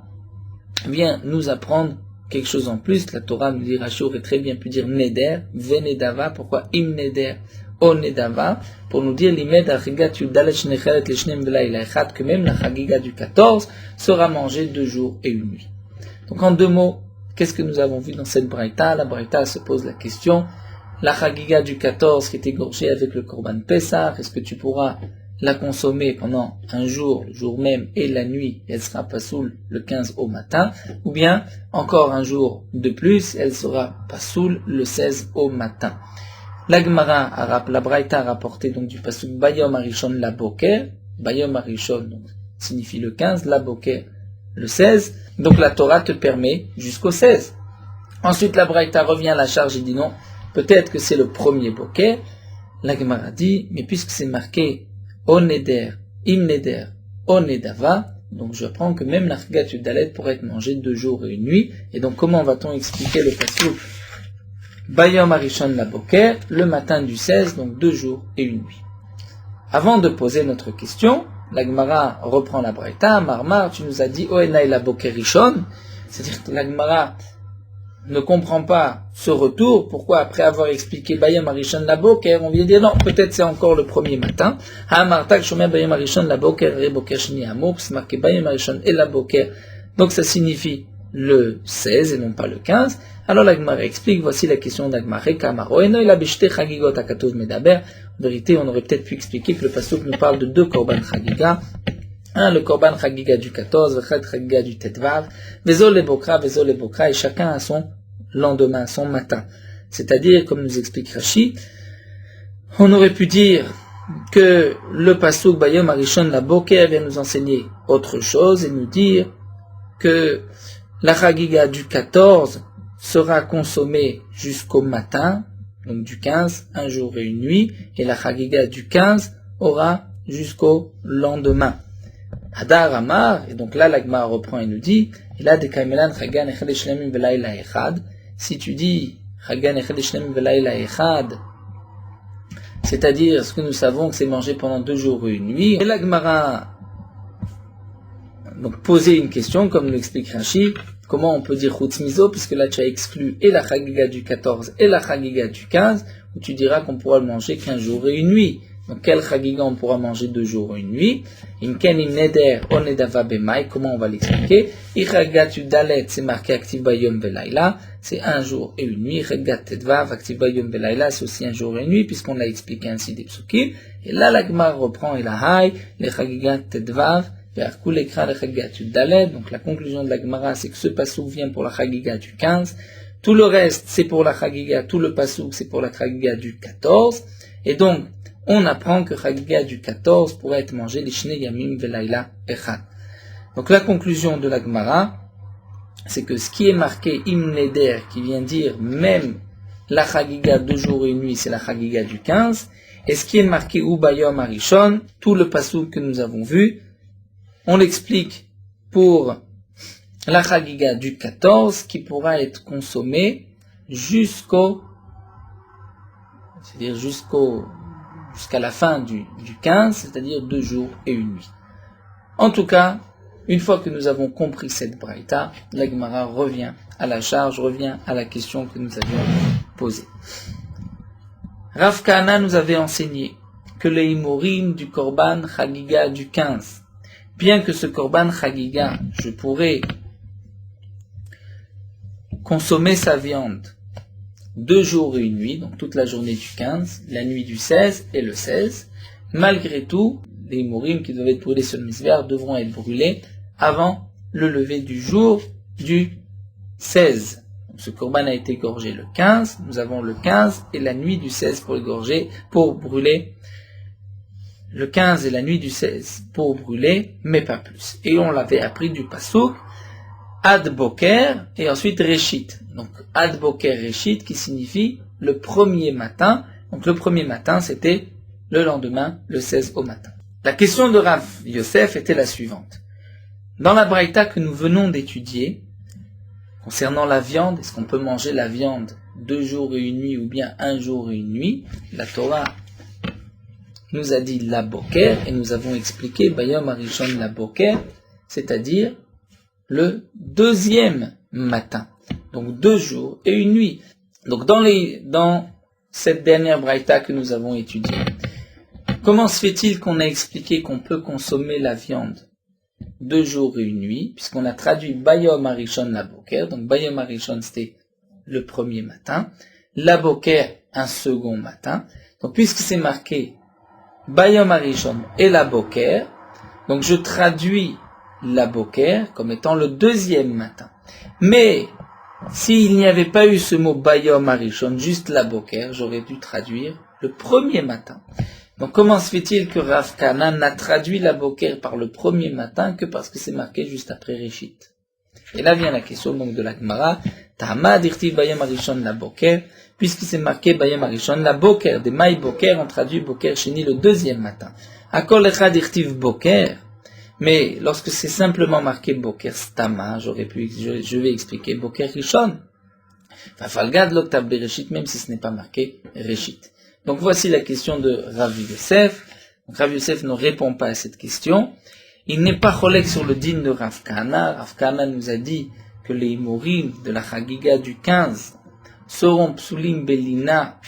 vient nous apprendre quelque chose en plus. La Torah nous dit, Rashi aurait très bien pu dire neder, venedava. Pourquoi im neder, o nedava? Pour nous dire, l'imed achigat yudalet shnechelet leshnem velayla echad, que même la chagiga du 14 sera mangée 2 jours et une nuit. Donc en 2 mots, qu'est-ce que nous avons vu dans cette braïta? La braïta se pose la question, la chagiga du 14 qui est égorgée avec le korban Pessah, est-ce que tu pourras la consommer pendant un jour, le jour même, et la nuit, elle sera pas saoule le 15 au matin, ou bien encore un jour de plus, elle sera pas saoule le 16 au matin. La Gemara, la Braïta a rapporté donc du pasuk Bayom Arishon la Boker, Bayom Arishon signifie le 15, la Boker le 16, donc la Torah te permet jusqu'au 16. Ensuite la Braïta revient à la charge et dit non, peut-être que c'est le premier Boker. La Gemara dit, mais puisque c'est marqué Oneder, Imneder, Onedava, donc je prends que même la chagiga Yudalet pourrait être mangée 2 jours et une nuit. Et donc comment va-t-on expliquer le pasuk Bayom Arishon la Boker, le matin du 16, donc 2 jours et une nuit. Avant de poser notre question, la Gemara reprend la Braïta, Marmar, tu nous as dit Oenai la Boker Rishon, c'est-à-dire que la Gemara ne comprend pas ce retour. Pourquoi après avoir expliqué Bayom Arishon la Boker, on vient dire non, peut-être c'est encore le premier matin. Ha'amartak shomer Bayom Arishon la Boker re Boker sheni amur, c'est marqué Bayom Arishon et la Boker, donc ça signifie le 16 et non pas le 15. Alors la Gemara explique, voici la question d'Agmaré, Kamaro enoy la bishte chagigot akatov medaber. En vérité, on aurait peut-être pu expliquer que le pasuk nous parle de 2 korban chagiga. Un, le korban chagiga du 14, le chagiga du tetvav, vezol le bokra, et chacun a son lendemain, son matin. C'est-à-dire, comme nous explique Rashi, on aurait pu dire que le pasuk Bayom Arishon la Boker vient nous enseigner autre chose et nous dire que la chagiga du 14 sera consommée jusqu'au matin, donc du 15, un jour et une nuit, et la chagiga du 15 aura jusqu'au lendemain. Hadar Amar, et donc là l'Agma reprend et nous dit, et là dekaimelan chagan echad shlemim velayla echad, si tu dis chagan echad shlemim velayla echad, c'est-à-dire ce que nous savons que c'est mangé pendant 2 jours et une nuit, et l'Agmara donc poser une question, comme nous explique Rashi, comment on peut dire chutz mizo, puisque là tu as exclu et la chagiga du 14 et la chagiga du 15, où tu diras qu'on pourra le manger qu'un jour et une nuit. Donc quel chagiga on pourra manger 2 jours et une nuit? Inken im neder onedava bemai, comment on va l'expliquer? Chagiga Yudalet, c'est marqué activ bayom velayla, c'est un jour et une nuit. Chagiga tetvav, activ bayom velayla, c'est aussi un jour et une nuit, puisqu'on l'a expliqué ainsi des psukim. Et là la Gemara reprend et la haï, les chagiga tetvav, donc la conclusion de la Gemara, c'est que ce passouk vient pour la chagiga du 15, tout le reste c'est pour la chagiga, tout le passouk c'est pour la chagiga du 14, et donc on apprend que chagiga du 14 pourrait être mangé l'ishne yamim velayla echad. Donc la conclusion de la Gemara, c'est que ce qui est marqué im neder, qui vient dire même la chagiga 2 jours et une nuit, c'est la chagiga du 15, et ce qui est marqué ubayom arishon, tout le passouk que nous avons vu, on l'explique pour la chagiga du 14 qui pourra être consommée jusqu'au c'est-à-dire jusqu'à la fin du 15, c'est-à-dire 2 jours et 1 nuit. En tout cas, une fois que nous avons compris cette braïta, la Gemara revient à la charge, revient à la question que nous avions posée. Rav Kahana nous avait enseigné que les himorim du korban chagiga du 15, bien que ce korban chagiga, je pourrais consommer sa viande 2 jours et 1 nuit, donc toute la journée du 15, la nuit du 16 et le 16, malgré tout, les himorim qui doivent être brûlés sur le misbéach devront être brûlés avant le lever du jour du 16. Donc ce korban a été égorgé le 15, nous avons le 15 et la nuit du 16 pour brûler, le 15 et la nuit du 16 pour brûler, mais pas plus. Et on l'avait appris du pasouk, Ad Boker, et ensuite Réchit. Donc Ad Boker Réchit qui signifie le premier matin. Donc le premier matin c'était le lendemain, le 16 au matin. La question de Rav Yosef était la suivante. Dans la braïta que nous venons d'étudier, concernant la viande, est-ce qu'on peut manger la viande 2 jours et 1 nuit ou bien 1 jour et 1 nuit? La Torah nous a dit la boker et nous avons expliqué Bayom Arishon la boker, c'est-à-dire le 2e matin. Donc 2 jours et 1 nuit. Donc dans cette dernière braïta que nous avons étudiée, comment se fait-il qu'on a expliqué qu'on peut consommer la viande 2 jours et 1 nuit, puisqu'on a traduit Bayom Arishon la boker, donc Bayom Arishon c'était le premier matin, la boker un second matin, donc puisque c'est marqué Bayom Arishon et la boker, donc je traduis la boker comme étant le 2e matin. Mais s'il n'y avait pas eu ce mot Bayom Arishon, juste la boker, j'aurais dû traduire le premier matin. Donc comment se fait-il que Rav Kahana n'a traduit la boker par le premier matin que parce que c'est marqué juste après Réchit? Et là vient la question donc de la Gemara, Tama dirtiv Bayom Arishon la boker, puisque c'est marqué Bayom Arishon la boker, des maï boker, on traduit boker sheni le 2e matin. Akol echad dirtiv boker, mais lorsque c'est simplement marqué boker stama, je vais expliquer boker rishon. Fafalgad l'octave bereshit, même si ce n'est pas marqué Réchit. Donc voici la question de Rav Yosef. Donc Rav Yosef ne répond pas à cette question. Il n'est pas cholek sur le din de Rav Kahana. Rav Kahana nous a dit que les himorim de la chagiga du 15 seront psulim belina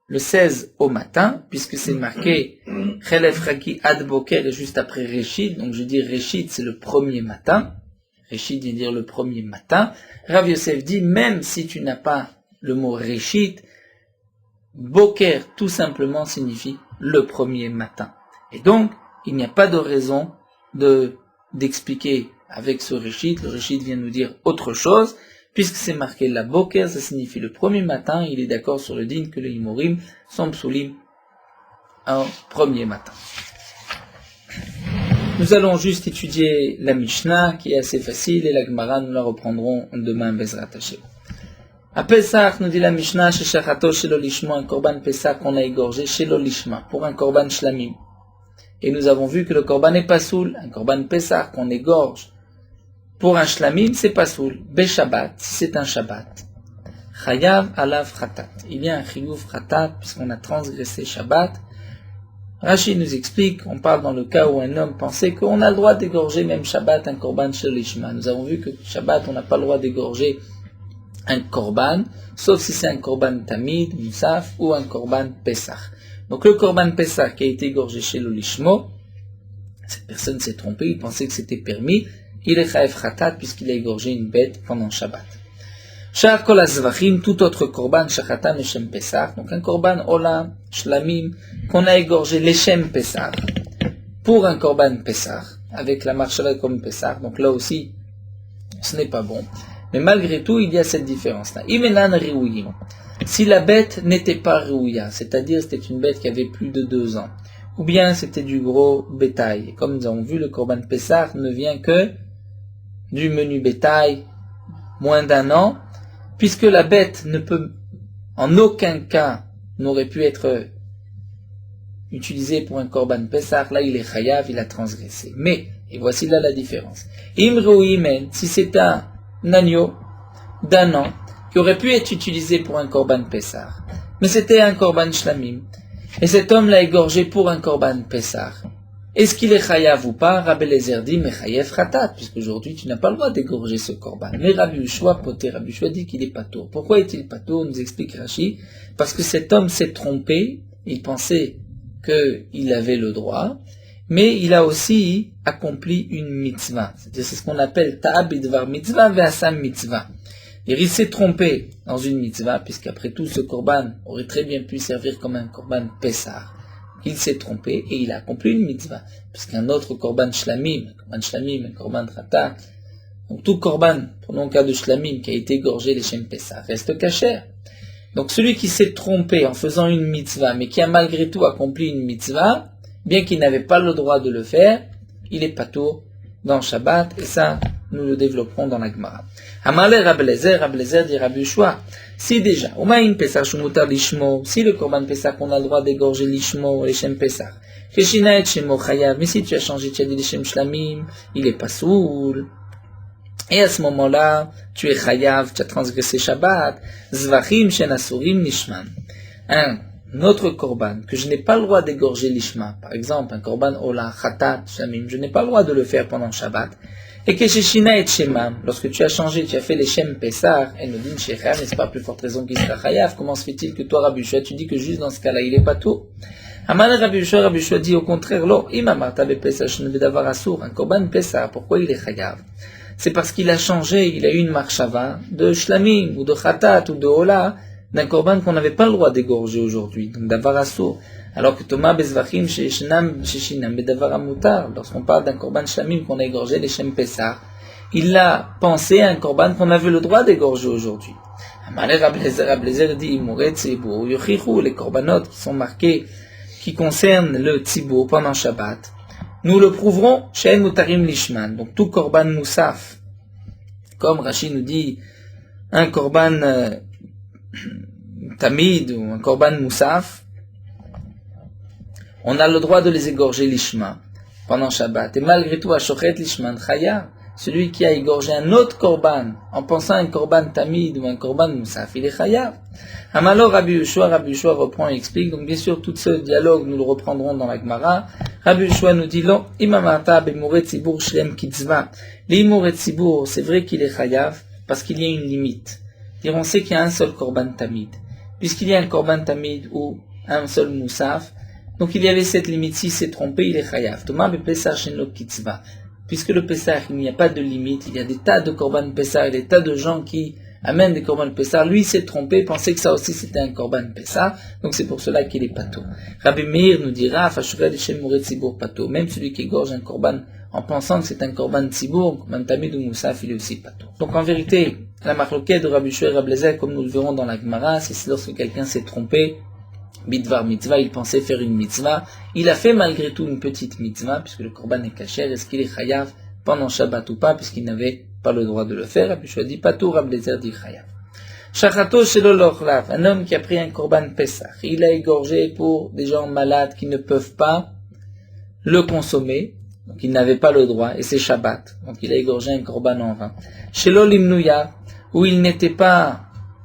le 16 au matin, puisque c'est marqué Chelef Chagi Ad Boker et juste après Réchit. Donc je dis Réchit, c'est le premier matin. Réchit vient dire le premier matin. Rav Yosef dit, même si tu n'as pas le mot Réchit, Boker tout simplement signifie le premier matin. Et donc, il n'y a pas de raison d'expliquer avec ce Réchit. Le Réchit vient nous dire autre chose. Puisque c'est marqué la boker, ça signifie le premier matin, il est d'accord sur le din que les himorim sont psulim un premier matin. Nous allons juste étudier la Mishnah, qui est assez facile, et la Gemara, nous la reprendrons demain, Bezrat Hashem. À Pesach, nous dit la Mishnah, Sheshachato Shelo Lishma, un korban Pesach qu'on a égorgé Shelo Lishma, pour un korban Shlamim. Et nous avons vu que le korban est pasoul, un korban Pesach qu'on égorge pour un shlamim, c'est pas soul. Be-Shabbat, si c'est un Shabbat. Chayav alav chatat. Il y a un chiyuv chatat, puisqu'on a transgressé Shabbat. Rashi nous explique, on parle dans le cas où un homme pensait qu'on a le droit d'égorger même Shabbat un korban shel lishma. Nous avons vu que Shabbat, on n'a pas le droit d'égorger un korban, sauf si c'est un korban tamid, musaf, ou un korban pesach. Donc le korban pesach qui a été égorgé chez le lishmo, cette personne s'est trompée, il pensait que c'était permis, il est chayev chatat puisqu'il a égorgé une bête pendant Shabbat. Shar kol azvachim, tout autre korban shachata meshem pesach, donc un korban olam, shlamim, qu'on a égorgé leshem pesach, pour un korban pesach, avec la marchala comme pesach, donc là aussi, ce n'est pas bon. Mais malgré tout, il y a cette différence-là. Imenan riouim, si la bête n'était pas riouya, c'est-à-dire c'était une bête qui avait plus de 2 ans, ou bien c'était du gros bétail. Comme nous avons vu, le korban pesach ne vient que du menu bétail, moins d'1 an, puisque la bête ne peut, en aucun cas, n'aurait pu être utilisée pour un korban pesach, là il est chayav, il a transgressé. Mais, et voici là la différence. Imru imen, si c'est un agneau d'1 an, qui aurait pu être utilisé pour un korban Pessah. Mais c'était un korban shlamim. Et cet homme l'a égorgé pour un korban Pessah. Est-ce qu'il est chayav ou pas? Rabbi Eliezer dit, mais chayav khatat, puisqu'aujourd'hui tu n'as pas le droit d'égorger ce korban. Mais Rabbi Yehoshua poté, Rabbi Yehoshua dit qu'il est patour. Pourquoi est-il patour? Nous explique Rashi. Parce que cet homme s'est trompé, il pensait qu'il avait le droit, mais il a aussi accompli une mitzvah. C'est-à-dire, c'est ce qu'on appelle ta'abidvar mitzvah ve'asam mitzvah. Il s'est trompé dans une mitzvah, puisqu'après tout, ce korban aurait très bien pu servir comme un korban Pessah. Il s'est trompé et il a accompli une mitzvah, puisqu'un autre korban shlamim, un korban trata, donc tout korban, prenons le cas de shlamim, qui a été égorgé les shem Pessah, reste kasher. Donc celui qui s'est trompé en faisant une mitzvah, mais qui a malgré tout accompli une mitzvah, bien qu'il n'avait pas le droit de le faire, il est patour dans Shabbat, et ça, nous le développerons dans la Gemara. Amalé Rabbi Eliezer dit Rabbi Yehoshua, si déjà, Umaïn Pessah Shumutar Lishmo, si le korban Pessah qu'on a le droit d'égorger Lishmo, les Shem Pessah, Keshina et Shemo Chayav, mais si tu as changé, tu as dit les Shem Shlamim, il est pas soul. Et à ce moment-là, tu es Chayav, tu as transgressé Shabbat, Zvachim Shenasurim Nishman. Un autre korban, que je n'ai pas le droit d'égorger l'ishma, par exemple, un korban Ola, Khatat, Shamim, je n'ai pas le droit de le faire pendant Shabbat. Et que Sheshina et Shemam, lorsque tu as changé, tu as fait les Shem Pessah, et nous dit Shecha, n'est-ce pas plus forte raison qu'il sera Chayav? Comment se fait-il que toi, Rabbi Yehoshua, tu dis que juste dans ce cas-là, il est pas tout? Amal Rabbi Yehoshua dit au contraire, lo, imamarta be Pessah, shnevedavar asur, un korban Pessah, pourquoi il est Chayav? C'est parce qu'il a changé, il a eu une marshava de Shlamim, ou de Khatat, ou de Ola, d'un korban qu'on n'avait pas le droit d'égorger aujourd'hui, donc d'avar asur. Alors que Thomas Bezvachim Sheshinam Bedavar Amutar, lorsqu'on parle d'un korban shlamim qu'on a égorgé les Shem Pessah, il a pensé à un korban qu'on avait le droit d'égorger aujourd'hui. Amalé Rabbi Eliezer dit Imouret Tzibur Yochichu, les korbanot qui sont marqués, qui concernent le Tzibur pendant Shabbat, nous le prouverons chez Mutarim Lishman, donc tout korban Moussaf, comme Rashi nous dit, un korban Tamid ou un korban Moussaf, on a le droit de les égorger l'ishma pendant Shabbat. Et malgré tout, à Shochet l'ishman chaya, celui qui a égorgé un autre korban en pensant à un korban tamid ou un korban moussaf, il est chaya. Amalo Rabbi Yehoshua reprend et explique. Donc bien sûr, tout ce dialogue, nous le reprendrons dans la Gemara. Rabbi Yehoshua nous dit, lo, imamata bemuret tzibur shlem kitzva. L'imouret tzibur, c'est vrai qu'il est chayav, parce qu'il y a une limite. Dire, on sait qu'il y a un seul korban tamid. Puisqu'il y a un korban tamid ou un seul moussaf, donc il y avait cette limite, s'il s'est trompé, il est chayav. Thomas be Pessah shenlo kitzva. Puisque le Pessah, il n'y a pas de limite, il y a des tas de korban Pessah, des tas de gens qui amènent des korban Pessah. Lui, il s'est trompé, pensait que ça aussi c'était un korban Pessah, donc c'est pour cela qu'il est pato. Rabbi Meir nous dira, Fashukad Shem Muret Tzibur pato. Même celui qui égorge un korban en pensant que c'est un korban Tzibur, comme un Tamid ou Moussaf, il est aussi pato. Donc en vérité, la marloquette de Rabbi Yehoshua et Rabbi Eliezer, comme nous le verrons dans la Gemara, c'est lorsque quelqu'un s'est trompé, Bidvar mitzvah, il pensait faire une mitzvah. Il a fait malgré tout une petite mitzvah, puisque le korban est kasher. Est-ce qu'il est chayav pendant Shabbat ou pas, puisqu'il n'avait pas le droit de le faire? Rabbi Yehoshua dit patur, Rabbi Eliezer dit chayav. Shachato shelo lochlav, un homme qui a pris un korban Pessah. Il a égorgé pour des gens malades qui ne peuvent pas le consommer, donc il n'avait pas le droit, et c'est Shabbat. Donc il a égorgé un korban en vain. Shelo limnuya, où il n'était pas,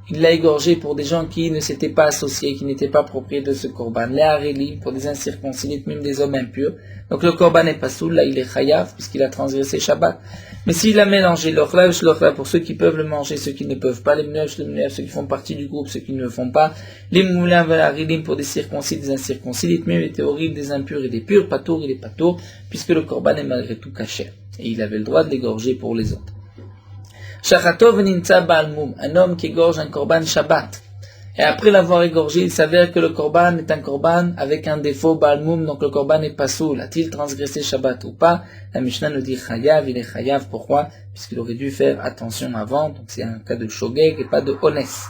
il l'a égorgé pour des gens qui ne s'étaient pas associés, qui n'étaient pas propriétaires de ce korban. Les harélim, pour des incirconcis, même des hommes impurs. Donc le korban n'est pas soul, là il est chayav, puisqu'il a transgressé Shabbat. Mais s'il a mélangé l'ochlav, pour ceux qui peuvent le manger, ceux qui ne peuvent pas, les mnev, ceux qui font partie du groupe, ceux qui ne le font pas, les moulins, les harélim, pour des circoncis, des incirconcis, les tmim, des horribles, des impurs et des purs, patour, il est patour, puisque le korban est malgré tout kasher. Et il avait le droit de l'égorger pour les autres. Shachatov ninsa ba'almum, un homme qui égorge un korban Shabbat. Et après l'avoir égorgé, il s'avère que le korban est un korban avec un défaut ba'almum, donc le korban est pas soul. A-t-il transgressé Shabbat ou pas? La Mishnah nous dit chayav, il est chayav. Pourquoi? Puisqu'il aurait dû faire attention avant, donc c'est un cas de shogeg et pas de honest.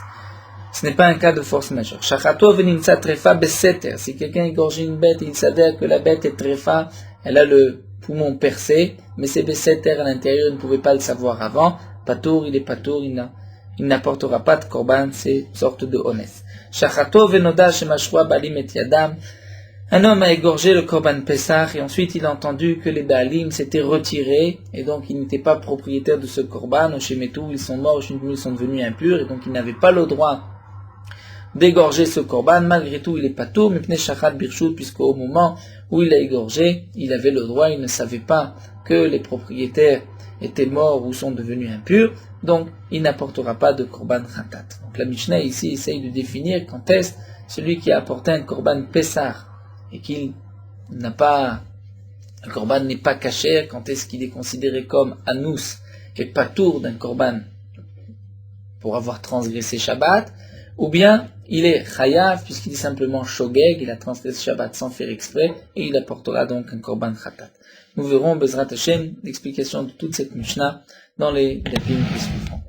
Ce n'est pas un cas de force majeure. Shachatov ninsa trefa beseter, si quelqu'un égorge une bête et il s'avère que la bête est trefa, elle a le poumon percé, mais c'est beseter à l'intérieur, il ne pouvait pas le savoir avant. Patour, il est patour, il n'apportera pas de korban, c'est une sorte de honest. Shachato venoda shemashua balim et yadam, Un homme a égorgé le Korban Pessah et ensuite il a entendu que les Baalim s'étaient retirés et donc ils n'étaient pas propriétaires de ce Korban. Au Shemetou, ils sont morts, au Shemetou, ils sont devenus impurs et donc ils n'avaient pas le droit d'égorger ce Korban. Malgré tout, il est patour, mais Shachat Birshut, puisqu'au moment où il a égorgé, il avait le droit, il ne savait pas que les propriétaires étaient morts ou sont devenus impurs, donc il n'apportera pas de Korban Khatat. Donc la Mishnah ici essaye de définir quand est-ce celui qui a apporté un Korban Pessah et qu'il n'a pas, le Korban n'est pas caché, quand est-ce qu'il est considéré comme Anous et patour d'un Korban pour avoir transgressé Shabbat, ou bien il est Chayav puisqu'il est simplement Shogeg, il a transgressé Shabbat sans faire exprès et il apportera donc un Korban Khatat. Nous verrons Bezrat Hashem l'explication de toute cette Mishnah dans les dapim qui suivront.